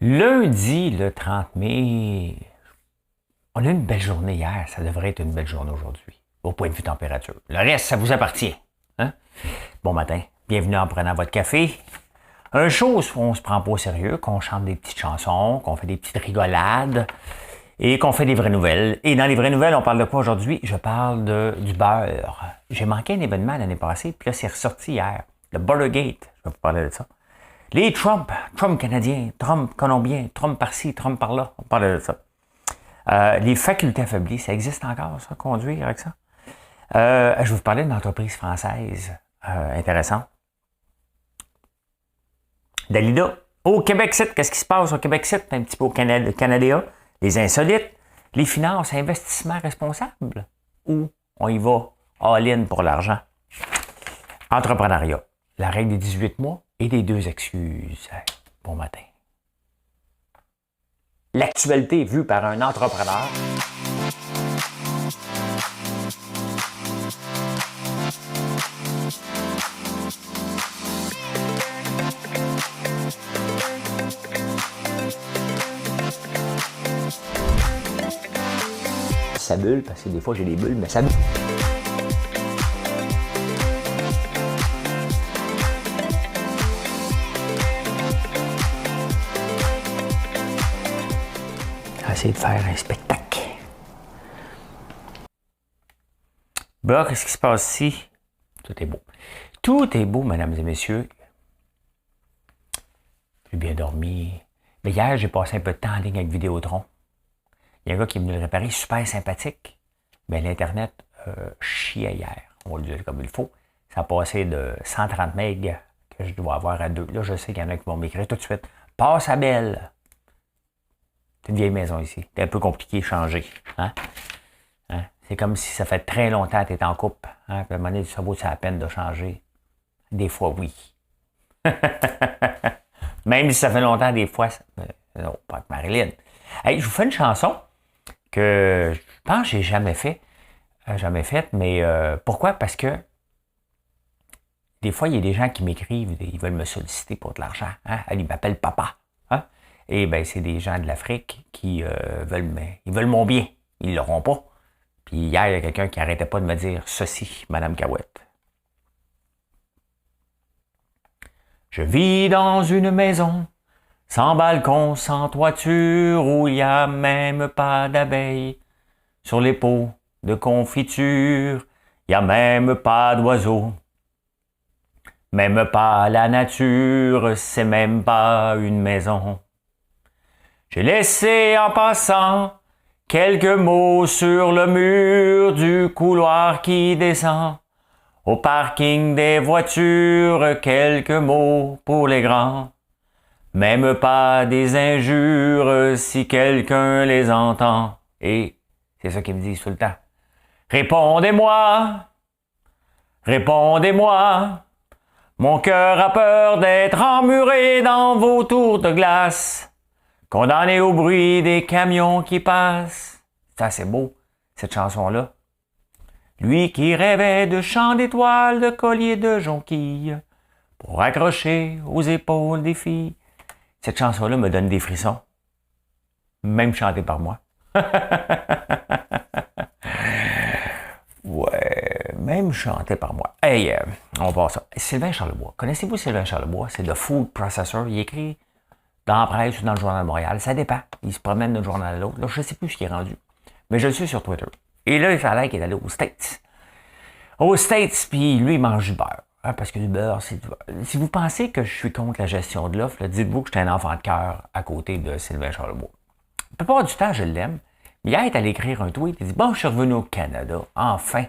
Lundi, le 30 mai, on a eu une belle journée hier. Ça devrait être une belle journée aujourd'hui, au point de vue température. Le reste, ça vous appartient. Hein? Bon matin, bienvenue en prenant votre café. Un show où on se prend pas au sérieux, qu'on chante des petites chansons, qu'on fait des petites rigolades et qu'on fait des vraies nouvelles. Et dans les vraies nouvelles, on parle de quoi aujourd'hui? Je parle du beurre. J'ai manqué un événement l'année passée, puis là, c'est ressorti hier. Le Burgergate, je vais vous parler de ça. Les Trump canadiens, Trump colombien, Trump par-ci, Trump par-là, on parle de ça. Les facultés affaiblies, ça existe encore, ça, conduire avec ça? Je vais vous parler d'une entreprise française intéressante. Dalida, au Québec-Site, qu'est-ce qui se passe au Québec-Site? Un petit peu au Canada, les insolites, les finances, investissements responsables, ou on y va all-in pour l'argent? Entrepreneuriat, la règle des 18 mois et des 2 excuses. Bon matin. L'actualité vue par un entrepreneur. Ça bulle, parce que des fois j'ai des bulles, mais ça bulle. Essayer de faire un spectacle. Bon, qu'est-ce qui se passe ici? Tout est beau. Tout est beau, mesdames et messieurs. J'ai bien dormi. Mais hier, j'ai passé un peu de temps en ligne avec Vidéotron. Il y a un gars qui est venu le réparer, super sympathique. Mais l'Internet chiait hier. On va le dire comme il faut. Ça a passé de 130 MB que je dois avoir à 2. Là, je sais qu'il y en a qui vont m'écrire tout de suite. Passe à Belle. C'est une vieille maison ici. C'est un peu compliqué de changer. Hein? C'est comme si ça fait très longtemps que tu es en couple. Hein? Puis à un moment donné, ça vaut la peine de changer. Des fois, oui. Même si ça fait longtemps, des fois, non, pas avec Marilyn. Hey, je vous fais une chanson que je pense que j'ai jamais fait. Mais pourquoi? Parce que des fois, il y a des gens qui m'écrivent, ils veulent me solliciter pour de l'argent. Hein? Ils m'appellent papa. Hein? Et bien, c'est des gens de l'Afrique qui veulent mon bien. Ils l'auront pas. Puis hier, il y a quelqu'un qui n'arrêtait pas de me dire ceci, Madame Cahouette. Je vis dans une maison, sans balcon, sans toiture, où il n'y a même pas d'abeilles. Sur les pots de confiture, il n'y a même pas d'oiseaux. Même pas la nature, c'est même pas une maison. J'ai laissé en passant quelques mots sur le mur du couloir qui descend. Au parking des voitures, quelques mots pour les grands. Même pas des injures si quelqu'un les entend. Et c'est ça qu'ils me disent tout le temps. Répondez-moi, répondez-moi. Mon cœur a peur d'être emmuré dans vos tours de glace. Condamné au bruit des camions qui passent. Ça, c'est beau, cette chanson-là. Lui qui rêvait de chants d'étoiles, de colliers de jonquilles, pour accrocher aux épaules des filles. Cette chanson-là me donne des frissons. Même chantée par moi. Ouais, même chantée par moi. Hey, on va voir ça. Sylvain Charlebois. Connaissez-vous Sylvain Charlebois? C'est le Food Processor. Il écrit dans la presse ou dans le Journal de Montréal. Ça dépend. Il se promène d'un journal à l'autre. Là, je ne sais plus ce qui est rendu. Mais je le suis sur Twitter. Et là, il fallait qu'il est allé aux States. Aux States, puis lui, il mange du beurre. Hein, parce que du beurre, c'est du beurre. Si vous pensez que je suis contre la gestion de l'offre, dites-vous que je suis un enfant de cœur à côté de Sylvain Charlebois. La plupart du temps, je l'aime. Hier, il est allé écrire un tweet. Il dit « Bon, je suis revenu au Canada. Enfin. »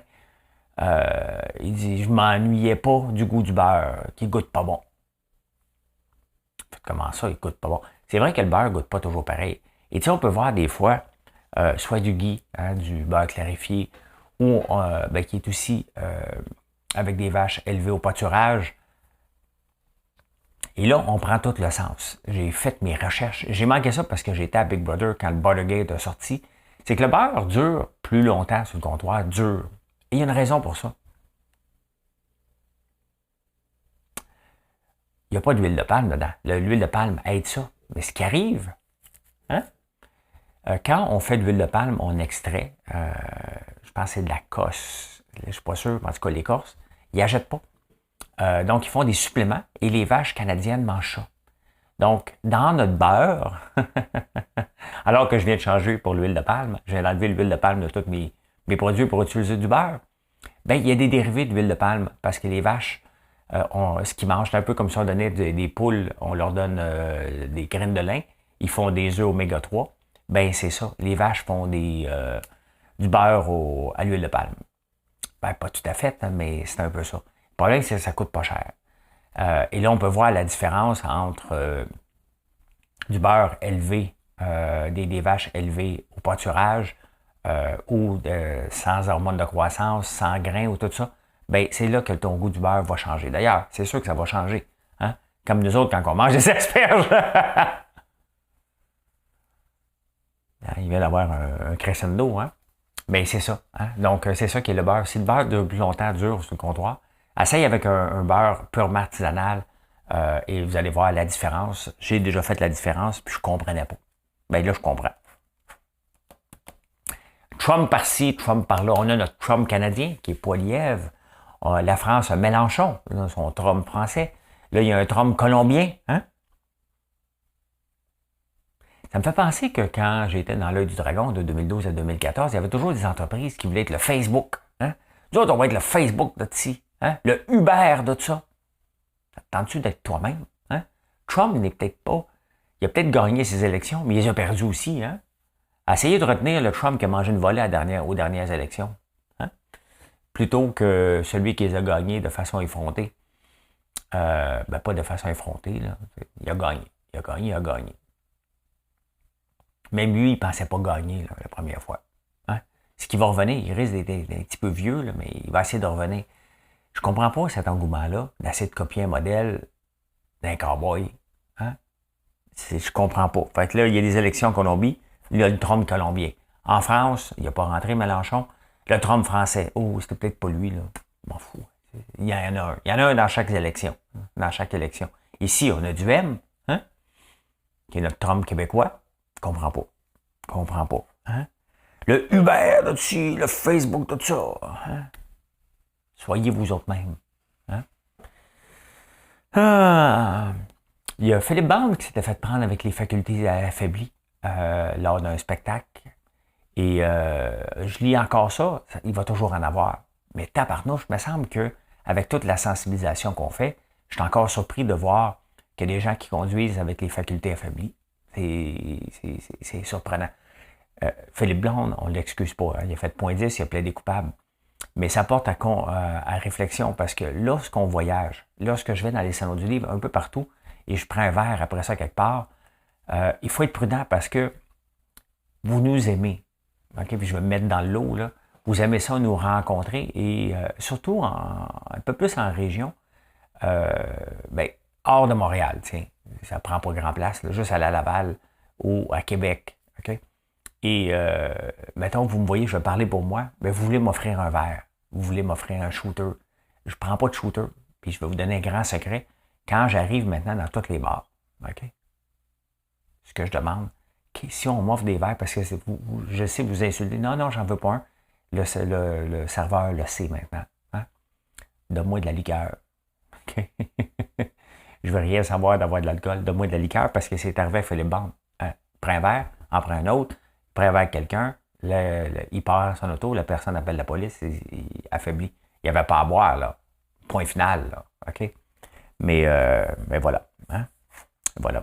Il dit « Je m'ennuyais pas du goût du beurre, qui goûte pas bon. » Comment ça, il goûte pas bon? C'est vrai que le beurre goûte pas toujours pareil. Et tu sais, on peut voir des fois, soit du ghee, hein, du beurre clarifié, ou qui est aussi avec des vaches élevées au pâturage. Et là, on prend tout le sens. J'ai fait mes recherches. J'ai manqué ça parce que j'étais à Big Brother quand le Burgergate a sorti. C'est que le beurre dure plus longtemps sur le comptoir, dure. Et il y a une raison pour ça. Il n'y a pas d'huile de palme dedans. L'huile de palme aide ça. Mais ce qui arrive, hein, quand on fait de l'huile de palme, on extrait, je pense que c'est de la cosse, je ne suis pas sûr, mais en tout cas l'écorce, ils n'achètent pas. Donc, ils font des suppléments et les vaches canadiennes mangent ça. Donc, dans notre beurre, alors que je viens de changer pour l'huile de palme, je viens d'enlever l'huile de palme de tous mes produits pour utiliser du beurre, bien, il y a des dérivés d'huile de palme parce que les vaches, ce qu'ils mangent, c'est un peu comme si on donnait des poules, on leur donne des graines de lin, ils font des œufs oméga 3. Ben c'est ça, les vaches font du beurre à l'huile de palme. Ben, pas tout à fait, hein, mais c'est un peu ça. Le problème, c'est que ça coûte pas cher. Et là, on peut voir la différence entre du beurre élevé, des vaches élevées au pâturage ou sans hormones de croissance, sans grains ou tout ça. Ben, c'est là que ton goût du beurre va changer. D'ailleurs, c'est sûr que ça va changer. Hein? Comme nous autres, quand on mange des asperges. Il vient d'avoir un crescendo, hein? Ben, c'est ça. Hein? Donc, c'est ça qui est le beurre. Si le beurre de plus longtemps dure sur le comptoir, essaye avec un beurre purement artisanal et vous allez voir la différence. J'ai déjà fait la différence, puis je ne comprenais pas. Ben là, je comprends. Trump par-ci, Trump par-là. On a notre Trump canadien, qui est Poilievre. La France a Mélenchon, son Trump français. Là, il y a un Trump colombien, hein? Ça me fait penser que quand j'étais dans l'œil du dragon de 2012 à 2014, il y avait toujours des entreprises qui voulaient être le Facebook. Hein? Nous autres, on va être le Facebook de ci, hein? Le Uber de ça. T'attends-tu d'être toi-même? Hein? Trump n'est peut-être pas... Il a peut-être gagné ses élections, mais il les a perdues aussi. Hein? Essayez de retenir le Trump qui a mangé une volée aux dernières élections. Hein? Plutôt que celui qui les a gagnés de façon effrontée. Ben pas de façon effrontée. Là. Il a gagné. Il a gagné. Même lui, il ne pensait pas gagner là, la première fois. Hein? Ce qui va revenir, il risque d'être un petit peu vieux, là, mais il va essayer de revenir. Je comprends pas cet engouement-là d'essayer de copier un modèle d'un cowboy. Hein? Je comprends pas. Fait que là, il y a des élections en Colombie, il y a le Trump colombien. En France, il n'a pas rentré Mélenchon. Le Trump français, oh, c'était peut-être pas lui, là. Je m'en fous. Il y en a un. Il y en a un dans chaque élection. Dans chaque élection. Ici, on a du M, hein? Qui est notre Trump québécois. Je comprends pas. Hein? Le Uber là-dessus, le Facebook, tout ça. Hein? Soyez vous autres mêmes. Hein? Il y a Philippe Bande qui s'était fait prendre avec les facultés affaiblies lors d'un spectacle. Et je lis encore ça, il va toujours en avoir. Mais tabarnouche, il me semble qu'avec toute la sensibilisation qu'on fait, je suis encore surpris de voir qu'il y a des gens qui conduisent avec les facultés affaiblies. C'est surprenant. Philippe Blonde, on ne l'excuse pas. Hein, il a fait .10, il a plaidé coupable. Mais ça porte à réflexion parce que lorsqu'on voyage, lorsque je vais dans les salons du livre, un peu partout, et je prends un verre après ça quelque part, il faut être prudent parce que vous nous aimez. Okay? Puis je vais me mettre dans le lot, là. Vous aimez ça, nous rencontrer, et surtout un peu plus en région, ben, hors de Montréal, tiens. Ça prend pas grand place, là, juste à la Laval ou à Québec. Okay? Et mettons, vous me voyez, je vais parler pour moi, ben, vous voulez m'offrir un verre, vous voulez m'offrir un shooter. Je ne prends pas de shooter, puis je vais vous donner un grand secret. Quand j'arrive maintenant dans tous les bars, okay? Ce que je demande, si on m'offre des verres, parce que je sais vous insulter, non, j'en veux pas un, le serveur le sait maintenant. Hein? Donne-moi de la liqueur. Okay? Je veux rien savoir d'avoir de l'alcool. Donne-moi de la liqueur parce que c'est arrivé à Philippe Bande. Hein? Prends un verre, en prend un autre, prends un verre avec quelqu'un, il part son auto, la personne appelle la police, il affaiblit. Il n'y avait pas à boire, là. Point final, là. OK? Mais voilà. Hein? Voilà.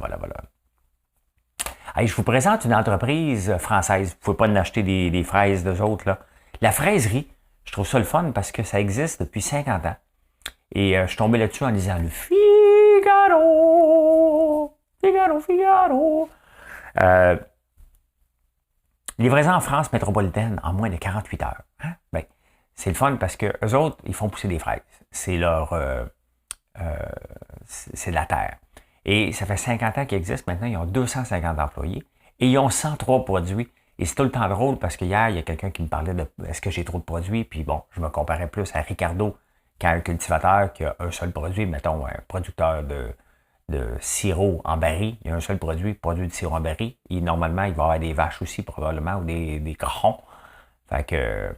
Hey, je vous présente une entreprise française. Vous ne pouvez pas en acheter des fraises d'eux autres, là. La fraiserie, je trouve ça le fun parce que ça existe depuis 50 ans. Et je suis tombé là-dessus en lisant le Figaro. Livraison en France métropolitaine en moins de 48 heures. Hein? Ben, c'est le fun parce que eux autres, ils font pousser des fraises. C'est leur... c'est de la terre. Et ça fait 50 ans qu'ils existent. Maintenant, ils ont 250 employés. Et ils ont 103 produits. Et c'est tout le temps drôle parce qu'hier, il y a quelqu'un qui me parlait de est-ce que j'ai trop de produits. Puis bon, je me comparais plus à Ricardo qu'à un cultivateur qui a un seul produit, mettons un producteur de sirop en baril. Il y a un seul produit de sirop en baril. Et normalement, il va y avoir des vaches aussi, probablement, ou des cochons. Fait que,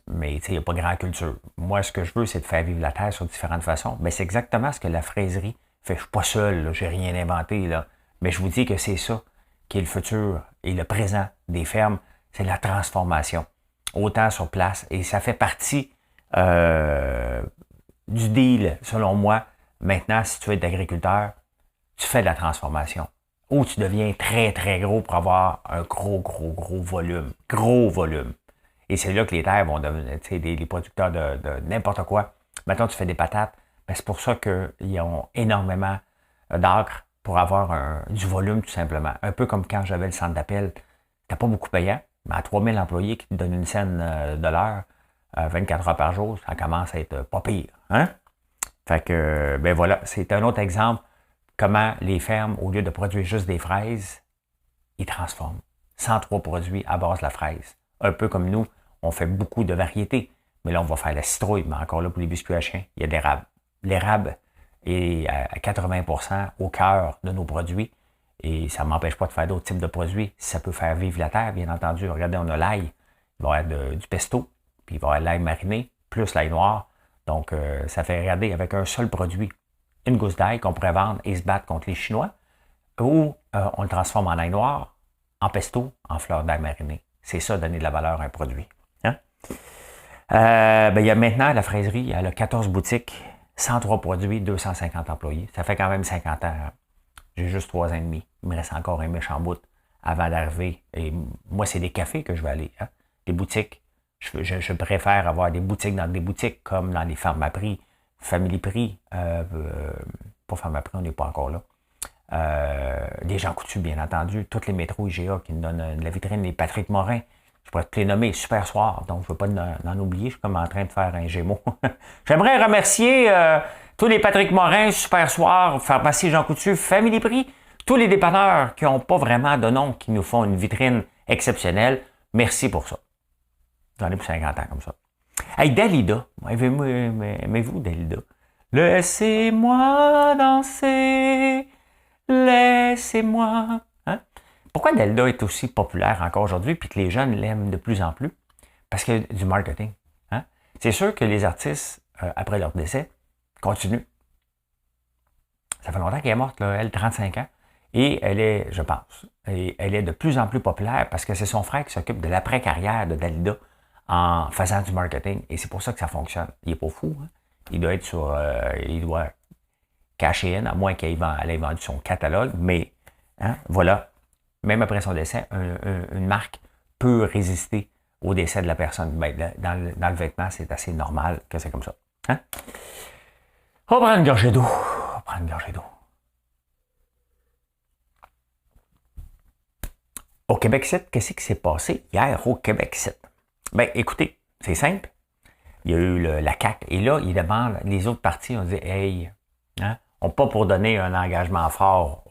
mais il n'y a pas grand culture. Moi, ce que je veux, c'est de faire vivre la terre sur différentes façons. Mais c'est exactement ce que la fraiserie fait. Je ne suis pas seul, je n'ai rien inventé, là. Mais je vous dis que c'est ça qui est le futur et le présent des fermes, c'est la transformation. Autant sur place. Et ça fait partie du deal, selon moi. Maintenant, si tu veux être agriculteur, tu fais de la transformation. Ou tu deviens très, très gros pour avoir un gros volume. Gros volume. Et c'est là que les terres vont devenir les producteurs de n'importe quoi. Maintenant, tu fais des patates. Ben, c'est pour ça qu'ils ont énormément d'acres pour avoir du volume, tout simplement. Un peu comme quand j'avais le centre d'appel. T'as pas beaucoup payant, mais à 3000 employés qui te donnent une scène de l'heure, 24 heures par jour, ça commence à être pas pire. Hein? Fait que, ben voilà, c'est un autre exemple comment les fermes, au lieu de produire juste des fraises, ils transforment. 103 produits à base de la fraise. Un peu comme nous, on fait beaucoup de variétés. Mais là, on va faire la citrouille, mais encore là, pour les biscuits à chien, il y a l'érable. L'érable est à 80% au cœur de nos produits. Et ça ne m'empêche pas de faire d'autres types de produits. Si ça peut faire vivre la terre, bien entendu. Regardez, on a l'ail. Il va y avoir du pesto, puis il va y avoir l'ail mariné, plus l'ail noir. Donc, ça fait regarder avec un seul produit, une gousse d'ail qu'on pourrait vendre et se battre contre les Chinois, ou on le transforme en ail noir, en pesto, en fleur d'ail mariné. C'est ça, donner de la valeur à un produit. Hein? Il y a maintenant la fraiserie, elle a 14 boutiques, 103 produits, 250 employés. Ça fait quand même 50 ans. Hein? J'ai juste 3 ans et demi. Il me reste encore un méchant bout avant d'arriver. Et moi, c'est des cafés que je vais aller. Hein? Des boutiques. Je préfère avoir des boutiques dans des boutiques comme dans les fermes à prix, Family Prix. Pas ferme à prix, on n'est pas encore là. Les Jean Coutu, bien entendu. Toutes les métros IGA qui nous donnent la vitrine. Les Patrick Morin. Je pourrais te les nommer Super Soir. Donc, je ne veux pas en oublier. Je suis comme en train de faire un Gémeaux. J'aimerais remercier tous les Patrick Morin, Super Soir, Pharmacie Jean Coutu, Family Prix, tous les dépanneurs qui n'ont pas vraiment de nom, qui nous font une vitrine exceptionnelle. Merci pour ça. J'en ai pour 50 ans comme ça. Hey, Dalida. Aimez-vous Dalida? Laissez-moi danser. Laissez-moi. Hein? Pourquoi Dalida est aussi populaire encore aujourd'hui puis que les jeunes l'aiment de plus en plus? Parce qu'il y a du marketing. Hein? C'est sûr que les artistes, après leur décès, continuent. Ça fait longtemps qu'elle est morte, là, elle, 35 ans. Et elle est, je pense, elle est de plus en plus populaire parce que c'est son frère qui s'occupe de l'après-carrière de Dalida en faisant du marketing. Et c'est pour ça que ça fonctionne. Il n'est pas fou. Hein? Il doit être sur... il doit cacher in, à moins qu'elle ait vendu son catalogue. Mais hein, voilà, même après son décès, une marque peut résister au décès de la personne. Ben, dans le vêtement, c'est assez normal que c'est comme ça. Hein? On va prendre une gorgée d'eau. Au Québec-Site, qu'est-ce qui s'est passé hier au Québec-Site? Ben, écoutez, c'est simple. Il y a eu la CAQ. Et là, ils demandent, les autres partis ont dit, hey, hein, on pas pour donner un engagement fort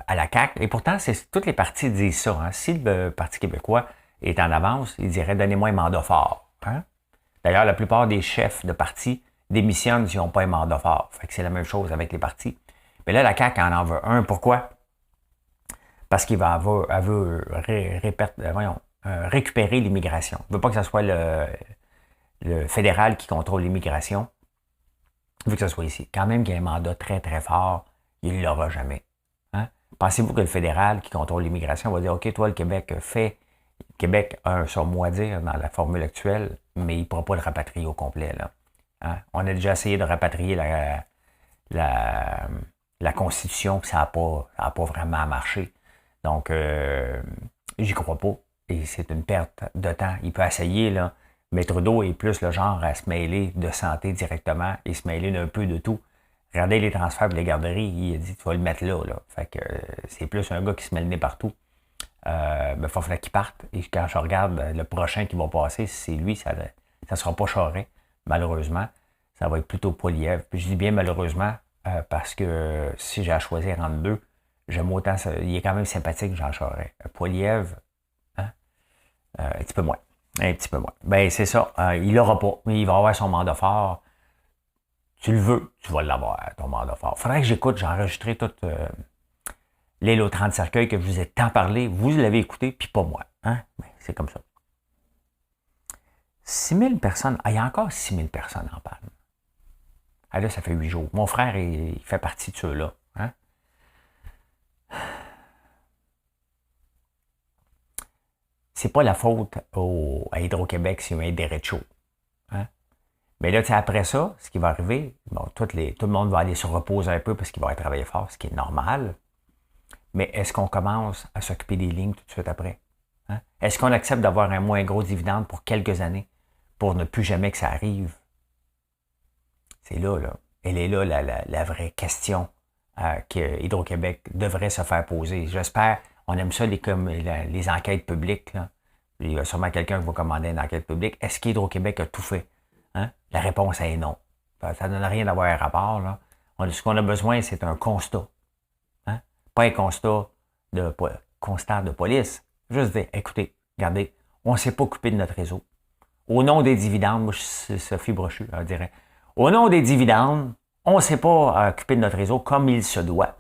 à la CAQ. Et pourtant, tous les partis disent ça. Hein. Si le Parti québécois est en avance, il dirait, donnez-moi un mandat fort. Hein? D'ailleurs, la plupart des chefs de partis démissionnent s'ils n'ont pas un mandat fort. Fait que c'est la même chose avec les partis. Mais là, la CAQ en veut un. Pourquoi? Parce qu'il veut récupérer l'immigration. Il ne veut pas que ce soit le fédéral qui contrôle l'immigration. Il veut que ce soit ici. Quand même qu'il y ait un mandat très, très fort, il ne l'aura jamais. Hein? Pensez-vous que le fédéral qui contrôle l'immigration va dire, OK, toi, le Québec Québec a un son mot à dire dans la formule actuelle, mais il ne pourra pas le rapatrier au complet. Là. Hein? On a déjà essayé de rapatrier la Constitution, puis ça n'a pas vraiment marché. Donc, j'y crois pas. Et c'est une perte de temps. Il peut essayer, là. Mais Trudeau est plus le genre à se mêler de santé directement et se mêler d'un peu de tout. Regardez les transferts et les garderies, il a dit, tu vas le mettre là. Fait que c'est plus un gars qui se met le nez partout. Il faut qu'il parte. Et quand je regarde le prochain qui va passer, si c'est lui, ça ne sera pas Charest, malheureusement. Ça va être plutôt Poilievre. Puis je dis bien malheureusement, parce que si j'ai à choisir entre deux, j'aime autant ça. Il est quand même sympathique, Jean Charest. Poilievre, hein? Un petit peu moins. Ben, c'est ça. Il l'aura pas. Il va avoir son mandat fort. tu le veux, tu vas l'avoir, ton mandat fort. Faudrait que j'écoute, j'ai enregistré tout les 30 cercueils que je vous ai tant parlé. Vous l'avez écouté, puis pas moi. Hein? Ben, c'est comme ça. 6000 personnes. Ah, il y a encore 6000 personnes en parlent. Ah là, ça fait 8 jours. Mon frère, il fait partie de ceux-là. Hein? C'est pas la faute à Hydro-Québec s'il y a eu un déret chaud. Hein? Mais là, après ça, ce qui va arriver, bon, tout le monde va aller se reposer un peu parce qu'il va aller travailler fort, ce qui est normal. Mais est-ce qu'on commence à s'occuper des lignes tout de suite après? Hein? Est-ce qu'on accepte d'avoir un moins gros dividende pour quelques années pour ne plus jamais que ça arrive? C'est là. Elle est là, la vraie question que Hydro-Québec devrait se faire poser. J'espère, on aime ça, les enquêtes publiques. Là. Il y a sûrement quelqu'un qui va commander une enquête publique. Est-ce qu'Hydro-Québec a tout fait? Hein? La réponse est non. Ça ne donne rien d'avoir un rapport. Là. Ce qu'on a besoin, c'est un constat. Hein? Pas un constat de police. Juste dire, écoutez, regardez, on ne s'est pas occupé de notre réseau. Au nom des dividendes, moi, c'est Sophie Brochu, elle dirait, au nom des dividendes, on ne s'est pas occupé de notre réseau comme il se doit.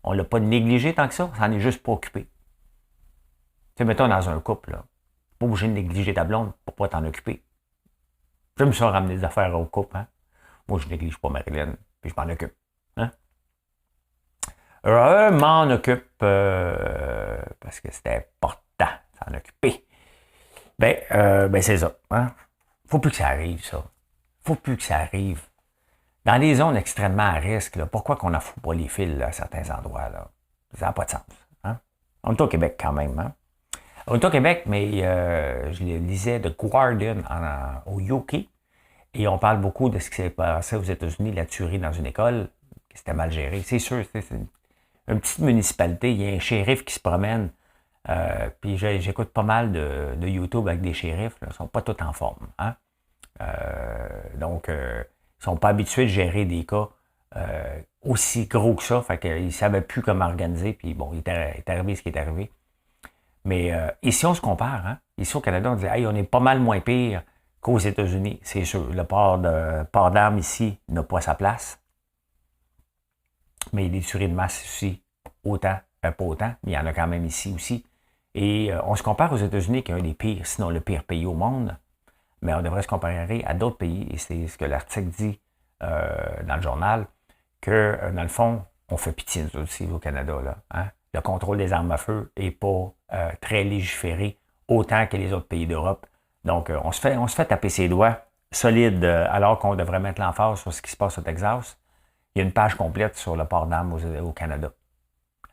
On ne l'a pas négligé tant que ça, ça n'en est juste pas occupé. Tu sais, mettons dans un couple, là, pas obligé de négliger ta blonde pour pas t'en occuper. J'aime ça ramener des affaires au couple. Hein? Moi, je néglige pas Marilyn, puis je m'en occupe. Hein? Je m'en occupe parce que c'était important de s'en occuper. Ben c'est ça. Hein? Faut plus que ça arrive, ça. Faut plus que ça arrive. Dans des zones extrêmement à risque, là, pourquoi qu'on n'en fout pas les fils là, à certains endroits? Là? Ça n'a pas de sens. Hein? On est au Québec quand même. Hein? On est au Québec, mais je lisais The Guardian au UK et on parle beaucoup de ce qui s'est passé aux États-Unis, la tuerie dans une école, qui c'était mal géré. C'est sûr, c'est une petite municipalité, il y a un shérif qui se promène. Puis j'écoute pas mal de YouTube avec des shérifs, là, ils sont pas tous en forme. Hein? Donc, ils sont pas habitués de gérer des cas aussi gros que ça, fait qu'ils savaient plus comment organiser, puis bon, il est arrivé ce qui est arrivé. Mais ici, on se compare. Hein? Ici, au Canada, on dit hey, on est pas mal moins pire qu'aux États-Unis. C'est sûr, le port d'armes ici n'a pas sa place. Mais il y a des tueries de masse ici, autant, pas autant, mais il y en a quand même ici aussi. Et on se compare aux États-Unis, qui est un des pires, sinon le pire pays au monde. Mais on devrait se comparer à d'autres pays, et c'est ce que l'article dit dans le journal, que dans le fond, on fait pitié nous aussi au Canada. Là, hein? Le contrôle des armes à feu n'est pas très légiféré autant que les autres pays d'Europe. Donc, on se fait taper ses doigts solides alors qu'on devrait mettre l'emphase sur ce qui se passe au Texas. Il y a une page complète sur le port d'armes au Canada.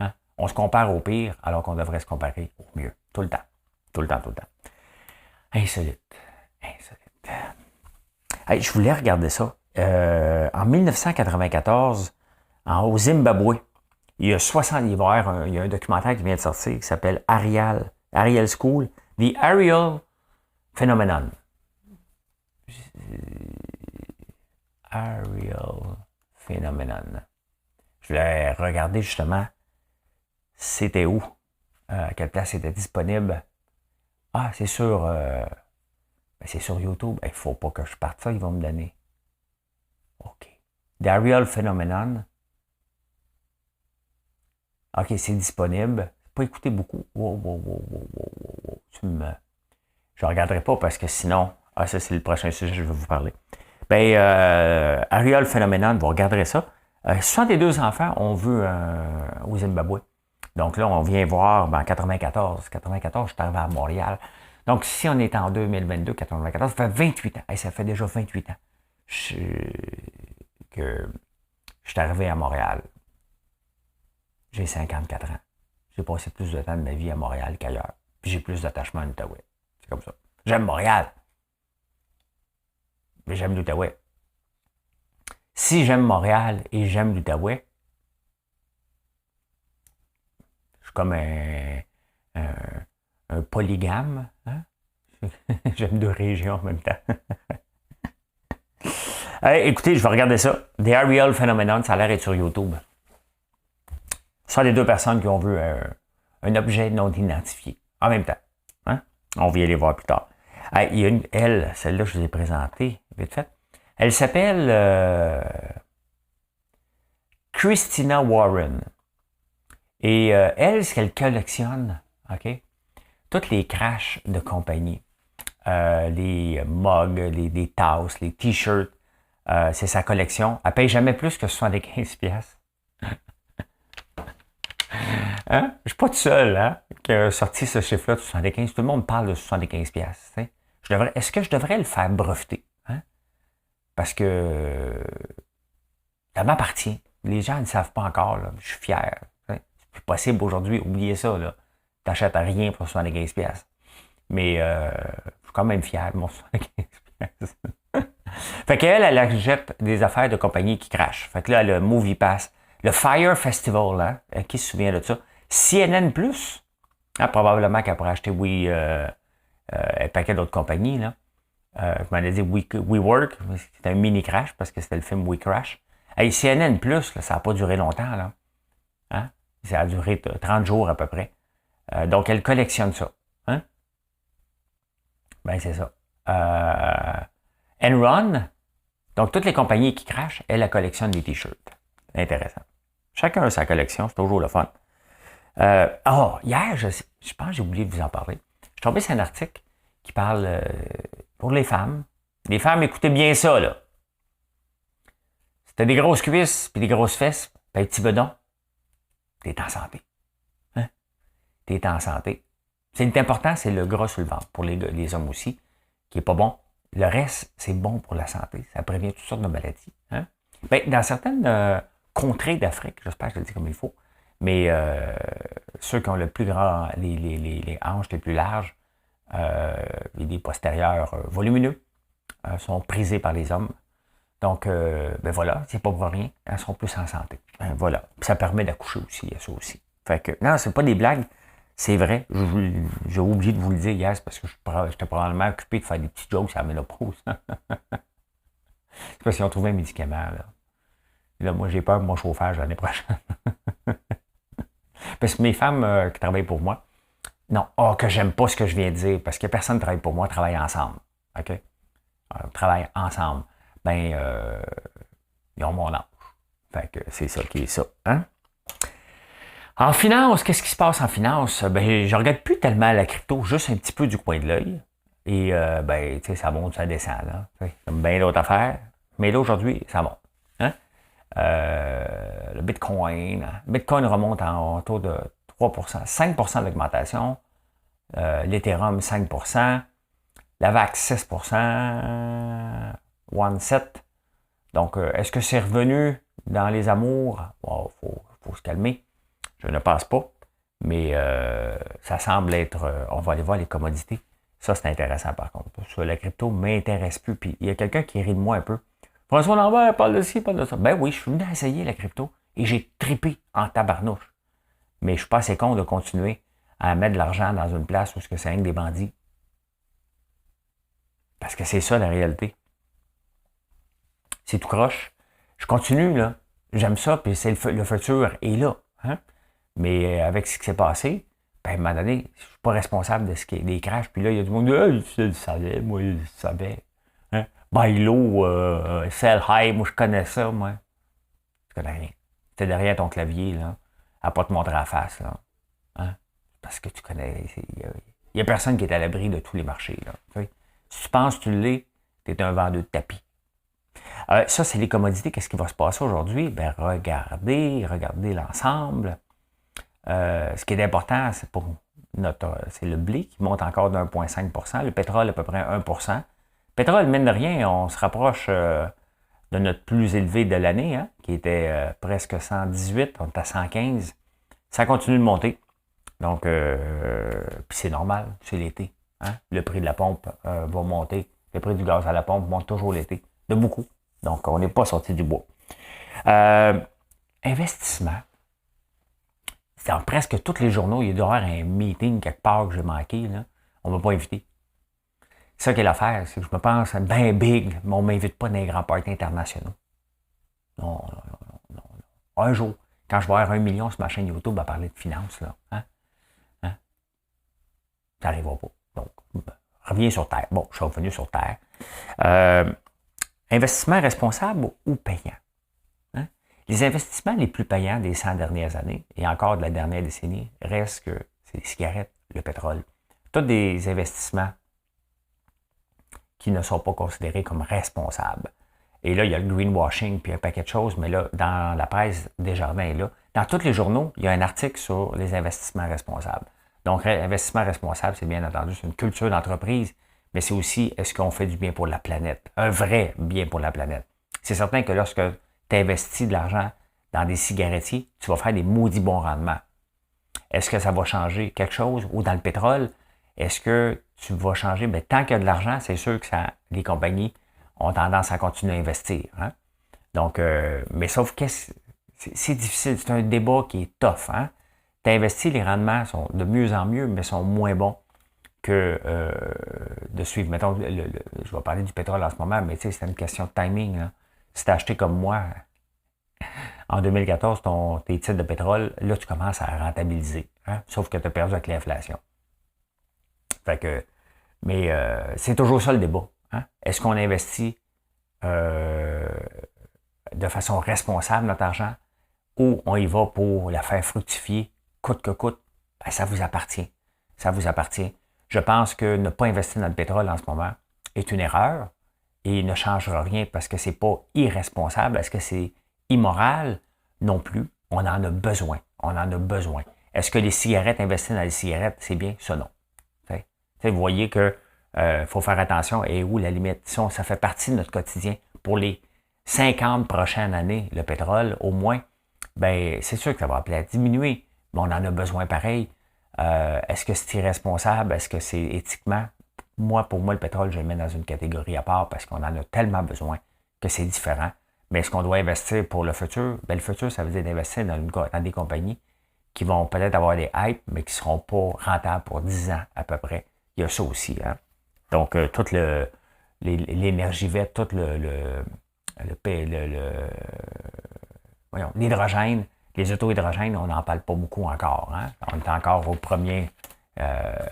Hein? On se compare au pire alors qu'on devrait se comparer au mieux. Tout le temps. Tout le temps, tout le temps. Insolite. Hey, je voulais regarder ça. En 1994, au Zimbabwe, il y a 60 livres. Il y a un documentaire qui vient de sortir qui s'appelle Ariel School, The Ariel Phenomenon. Ariel Phenomenon. Je voulais regarder justement c'était où, à quelle place c'était disponible. Ah, c'est sur YouTube. Il ne faut pas que je parte ça, ils vont me donner. OK. The Ariel Phenomenon. OK, c'est disponible. Pas écouté beaucoup. Wow. Je ne regarderai pas parce que sinon... Ah, ça, c'est le prochain sujet que je vais vous parler. Ariel Phenomenon, vous regarderez ça. 62 enfants ont vu au Zimbabwe. Donc là, on vient voir en 94. 94, je suis arrivé à Montréal. Donc, si on est en 2022, 94, ça fait 28 ans. Hey, ça fait déjà 28 ans que je suis arrivé à Montréal. J'ai 54 ans. J'ai passé plus de temps de ma vie à Montréal qu'ailleurs. Puis j'ai plus d'attachement à l'Outaouais. C'est comme ça. J'aime Montréal. Mais j'aime l'Outaouais. Si j'aime Montréal et j'aime l'Outaouais, je suis comme un polygame. Hein? J'aime deux régions en même temps. Hey, écoutez, je vais regarder ça. The Ariel Phenomenon, ça a l'air d'être sur YouTube. Ce sont les deux personnes qui ont vu un objet non identifié en même temps. Hein? On va y aller voir plus tard. Hey, il y a celle-là, je vous ai présentée, vite fait. Elle s'appelle Christina Warren. Et elle, ce qu'elle collectionne, OK? Toutes les crashs de compagnie. Les mugs, les tasses, les t-shirts. C'est sa collection. Elle paye jamais plus que 75 pièces. Hein? Je suis pas tout seul hein, qui a sorti ce chiffre-là de 75. Tout le monde parle de 75 pièces. Est-ce que je devrais le faire breveter? Hein? Parce que ça m'appartient. Les gens ne savent pas encore. Là. Je suis fier. Hein? C'est plus possible aujourd'hui. Oubliez ça. Tu n'achètes rien pour 75 pièces. Mais je suis quand même fier de mon 75 pièces. Fait qu'elle, elle achète des affaires de compagnie qui crachent. Fait que là, le Movie Pass, le Fire Festival, hein, qui se souvient de ça? CNN+, hein, probablement qu'elle pourrait acheter un paquet d'autres compagnies. Là. Je m'en ai dit WeWork, c'était un mini-crash parce que c'était le film We Crash. Hey, CNN+, là, ça n'a pas duré longtemps. Là. Hein? Ça a duré 30 jours à peu près. Donc, elle collectionne ça. Hein? Ben, c'est ça. Enron, donc toutes les compagnies qui crachent, elle collectionne des t-shirts. Intéressant. Chacun a sa collection, c'est toujours le fun. Hier, je pense que j'ai oublié de vous en parler. Je suis tombé sur un article qui parle pour les femmes. Les femmes, écoutez bien ça, là. Si t'as des grosses cuisses, puis des grosses fesses, puis un petit bedon, t'es en santé. Hein? T'es en santé. C'est important, c'est le gras sur le ventre, pour les hommes aussi, qui est pas bon. Le reste, c'est bon pour la santé. Ça prévient toutes sortes de maladies. Hein? Ben, dans certaines contrées d'Afrique, j'espère que je le dis comme il faut, mais ceux qui ont le plus grand, les hanches les plus larges et les postérieurs volumineux sont prisés par les hommes. Donc, ben voilà, c'est pas pour rien. Elles sont plus en santé. Voilà. Puis ça permet d'accoucher aussi, il y a ça aussi. Fait que, non, c'est pas des blagues. C'est vrai, j'ai oublié de vous le dire hier, c'est parce que j'étais probablement occupé de faire des petits jokes sur la ménopause. C'est parce qu'ils ont trouvé un médicament. Là, et là moi, j'ai peur de mon chauffage l'année prochaine. Parce que mes femmes qui travaillent pour moi, non, que j'aime pas ce que je viens de dire, parce que personne ne travaille pour moi, travaille ensemble. OK? Travaille ensemble. Ben, ils ont mon âge. Fait que c'est ça qui est ça. Hein? En finance, qu'est-ce qui se passe en finance? Ben, je regarde plus tellement la crypto, juste un petit peu du coin de l'œil. Et, ben, tu sais, ça monte, ça descend, là. Comme bien d'autres affaires. Mais là, aujourd'hui, ça monte. Hein? Le Bitcoin. Bitcoin remonte autour de 3%, 5% d'augmentation. L'Ethereum, 5%. La VAX, 6%. One 7. Donc, est-ce que c'est revenu dans les amours? Wow, faut se calmer. Je ne pense pas, mais ça semble être... on va aller voir les commodités. Ça, c'est intéressant par contre. Sur la crypto ne m'intéresse plus. Puis il y a quelqu'un qui rit de moi un peu. François Lambert parle de ci, parle de ça. Ben oui, je suis venu essayer la crypto et j'ai trippé en tabarnouche. Mais je ne suis pas assez con de continuer à mettre de l'argent dans une place où c'est rien que des bandits. Parce que c'est ça la réalité. C'est tout croche. Je continue, là. J'aime ça, puis le futur est là. Hein? Mais avec ce qui s'est passé, ben, à un moment donné, je ne suis pas responsable de ce qui est des crashs. Puis là, il y a du monde qui dit « je le savais, moi, je le savais. Hein? Buy low, sell high, moi, je connais ça, moi. » Tu connais rien. T'es derrière ton clavier, là, à pas te montrer la face, là. Hein? Parce que tu connais... Il n'y a personne qui est à l'abri de tous les marchés, là. Si tu penses que tu l'es, tu es un vendeur de tapis. Ça, c'est les commodités. Qu'est-ce qui va se passer aujourd'hui? Ben, regardez l'ensemble. Ce qui est important, c'est le blé qui monte encore de 1,5%. Le pétrole, à peu près 1%. Pétrole, mine de rien, on se rapproche de notre plus élevé de l'année, hein, qui était presque 118, on est à 115. Ça continue de monter. Donc, puis c'est normal, c'est l'été. Hein? Le prix de la pompe va monter. Le prix du gaz à la pompe monte toujours l'été. De beaucoup. Donc, on n'est pas sorti du bois. Investissement. Dans presque tous les journaux, il doit y avoir un meeting quelque part que j'ai manqué. Là. On ne m'a pas invité. C'est ça qui est l'affaire. C'est que je me pense bien big, mais on ne m'invite pas dans les grands parties internationaux. Non. Un jour, quand je vais avoir 1 million sur ma chaîne YouTube à parler de finances, là, hein? Ça n'arrivera pas. Donc, reviens sur Terre. Bon, je suis revenu sur Terre. Investissement responsable ou payant? Hein? Les investissements les plus payants des 100 dernières années, et encore de la dernière décennie, restent que c'est les cigarettes, le pétrole. Tous des investissements qui ne sont pas considérés comme responsables. Et là, il y a le greenwashing puis un paquet de choses, mais là, dans la presse, Desjardins est là. Dans tous les journaux, il y a un article sur les investissements responsables. Donc, investissement responsable, c'est bien entendu, c'est une culture d'entreprise, mais c'est aussi, est-ce qu'on fait du bien pour la planète? Un vrai bien pour la planète. C'est certain que lorsque tu investis de l'argent dans des cigarettiers, tu vas faire des maudits bons rendements. Est-ce que ça va changer quelque chose? Ou dans le pétrole, est-ce que tu vas changer? Bien, tant qu'il y a de l'argent, c'est sûr que les compagnies ont tendance à continuer à investir. Hein? Donc, mais sauf que c'est difficile. C'est un débat qui est tough. Hein? Tu investis, les rendements sont de mieux en mieux, mais sont moins bons que de suivre. Mettons, je vais parler du pétrole en ce moment, mais tu sais, c'est une question de timing. Là. Si tu as acheté comme moi en 2014 tes titres de pétrole, là, tu commences à rentabiliser. Hein? Sauf que tu as perdu avec l'inflation. Fait que, mais c'est toujours ça le débat. Hein? Est-ce qu'on investit de façon responsable notre argent ou on y va pour la faire fructifier coûte que coûte? Ben, ça vous appartient. Ça vous appartient. Je pense que ne pas investir dans le pétrole en ce moment est une erreur et ne changera rien parce que c'est pas irresponsable. Est-ce que c'est immoral? Non plus. On en a besoin. On en a besoin. Est-ce que les cigarettes, investir dans les cigarettes, c'est bien? Ça, non. Vous voyez que faut faire attention. Et où la limite? Ça fait partie de notre quotidien. Pour les 50 prochaines années, le pétrole, au moins, ben c'est sûr que ça va appeler à diminuer. Mais on en a besoin pareil. Est-ce que c'est irresponsable? Est-ce que c'est éthiquement? Pour moi, le pétrole, je le mets dans une catégorie à part parce qu'on en a tellement besoin que c'est différent. Mais est-ce qu'on doit investir pour le futur? Ben, le futur, ça veut dire d'investir dans des compagnies qui vont peut-être avoir des hypes, mais qui ne seront pas rentables pour 10 ans à peu près. Il y a ça aussi. Hein? Donc, toute l'énergie verte, tout l'hydrogène, les auto-hydrogènes, on n'en parle pas beaucoup encore. Hein? On est encore au premier.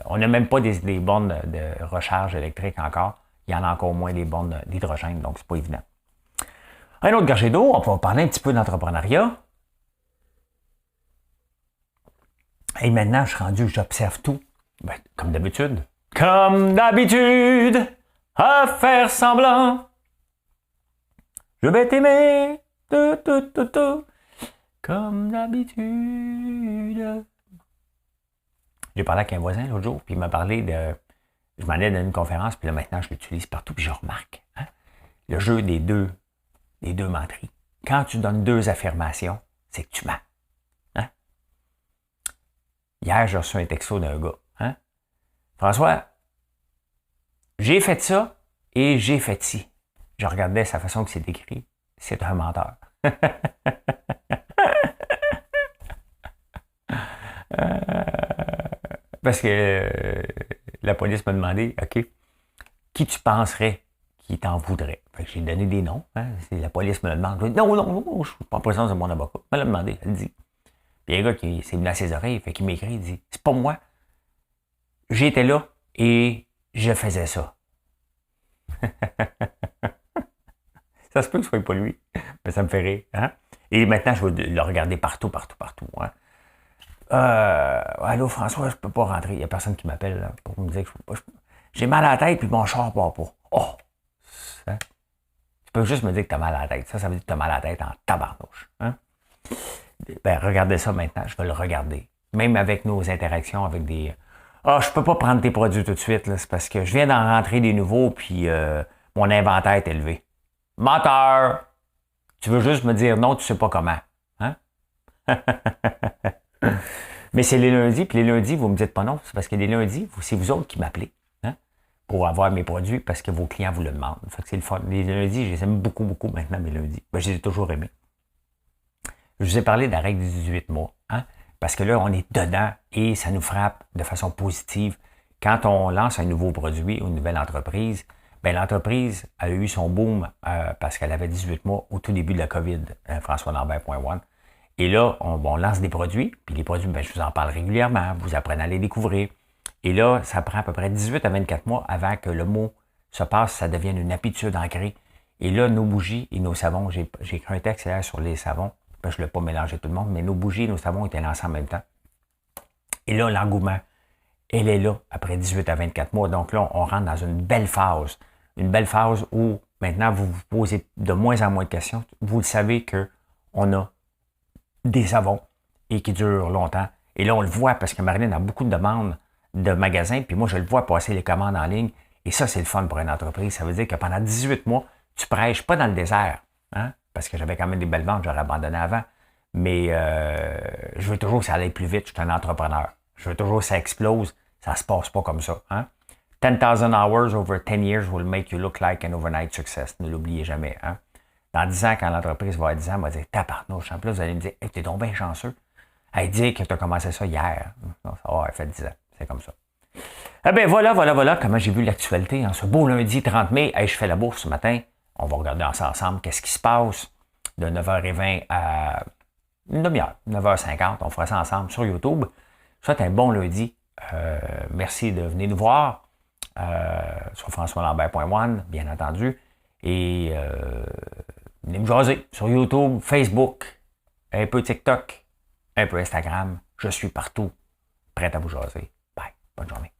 On n'a même pas des bornes de recharge électrique encore. Il y en a encore moins des bornes d'hydrogène, donc c'est pas évident. Un autre gorgée d'eau, on va parler un petit peu d'entrepreneuriat. Et maintenant, je suis rendu, j'observe tout. Ben, comme d'habitude. Comme d'habitude, à faire semblant. Je vais t'aimer. Comme d'habitude. J'ai parlé avec un voisin l'autre jour, puis il m'a parlé de... Je m'en allais dans une conférence, puis là, maintenant, je l'utilise partout, puis je remarque. Hein, le jeu des deux menteries. Quand tu donnes deux affirmations, c'est que tu mens. Hein? Hier, j'ai reçu un texto d'un gars. Hein? François, j'ai fait ça et j'ai fait ci. Je regardais sa façon que c'est écrit. C'est un menteur. Parce que la police m'a demandé, OK, qui tu penserais qui t'en voudrait? Fait que j'ai donné des noms. Hein? La police me le demande. Non, je ne suis pas en présence de mon avocat. Elle m'a demandé, elle dit. Puis il y a un gars qui s'est venu à ses oreilles, fait qu'il m'écrit, il dit, c'est pas moi. J'étais là et je faisais ça. Ça se peut que ce soit pas lui, mais ça me fait rire. Hein? Et maintenant, je vais le regarder partout. Hein? Allô François, je peux pas rentrer. Il n'y a personne qui m'appelle là, pour me dire que je peux pas. J'ai mal à la tête puis mon char part pas. Oh! Hein? Tu peux juste me dire que tu as mal à la tête. Ça veut dire que tu as mal à la tête en tabarnouche. Hein? Ben, regardez ça maintenant, je vais le regarder. Même avec nos interactions avec des... je peux pas prendre tes produits tout de suite, là, c'est parce que je viens d'en rentrer des nouveaux puis mon inventaire est élevé. Menteur! Tu veux juste me dire non, tu sais pas comment. Hein? Mais c'est les lundis, puis les lundis, vous me dites pas non, c'est parce que les lundis, c'est vous autres qui m'appelez hein, pour avoir mes produits parce que vos clients vous le demandent. Fait que c'est le fun. Les lundis, je les aime beaucoup maintenant, mes lundis. Ben, je les ai toujours aimés. Je vous ai parlé de la règle des 18 mois, hein, parce que là, on est dedans et ça nous frappe de façon positive. Quand on lance un nouveau produit ou une nouvelle entreprise, ben, l'entreprise a eu son boom parce qu'elle avait 18 mois au tout début de la COVID, FrançoisLambert.one. Et là, on lance des produits, puis les produits, ben, je vous en parle régulièrement, vous apprenez à les découvrir. Et là, ça prend à peu près 18 à 24 mois avant que le mot se passe, ça devienne une habitude ancrée Et là, nos bougies et nos savons, j'ai écrit un texte hier sur les savons, parce que je ne l'ai pas mélangé tout le monde, mais nos bougies et nos savons étaient lancés en même temps. Et là, l'engouement, elle est là après 18 à 24 mois. Donc là, on rentre dans une belle phase. Une belle phase où maintenant, vous vous posez de moins en moins de questions. Vous le savez qu'on a des savons et qui durent longtemps. Et là, on le voit parce que Marilyn a beaucoup de demandes de magasins, puis moi, je le vois passer les commandes en ligne. Et ça, c'est le fun pour une entreprise. Ça veut dire que pendant 18 mois, tu prêches pas dans le désert. Hein? Parce que j'avais quand même des belles ventes, j'aurais abandonné avant. Mais je veux toujours que ça aille plus vite. Je suis un entrepreneur. Je veux toujours que ça explose. Ça se passe pas comme ça. Hein? 10,000 hours over 10 years will make you look like an overnight success. Ne l'oubliez jamais. Hein? Dans 10 ans, quand l'entreprise va avoir 10 ans, elle va dire tabarnouche. En plus, vous allez me dire hey, t'es donc bien chanceux. Elle dit que tu as commencé ça hier. Non, ça va, elle fait 10 ans. C'est comme ça. Eh bien, voilà comment j'ai vu l'actualité. Hein. Ce beau lundi 30 mai, hey, je fais la bourse ce matin. On va regarder ça ensemble. Qu'est-ce qui se passe de 9h20 à une demi-heure, 9h50. On fera ça ensemble sur YouTube. Soit un bon lundi. Merci de venir nous voir sur françoislambert.one, bien entendu. Et venez me jaser sur YouTube, Facebook, un peu TikTok, un peu Instagram. Je suis partout, prêt à vous jaser. Bye. Bonne journée.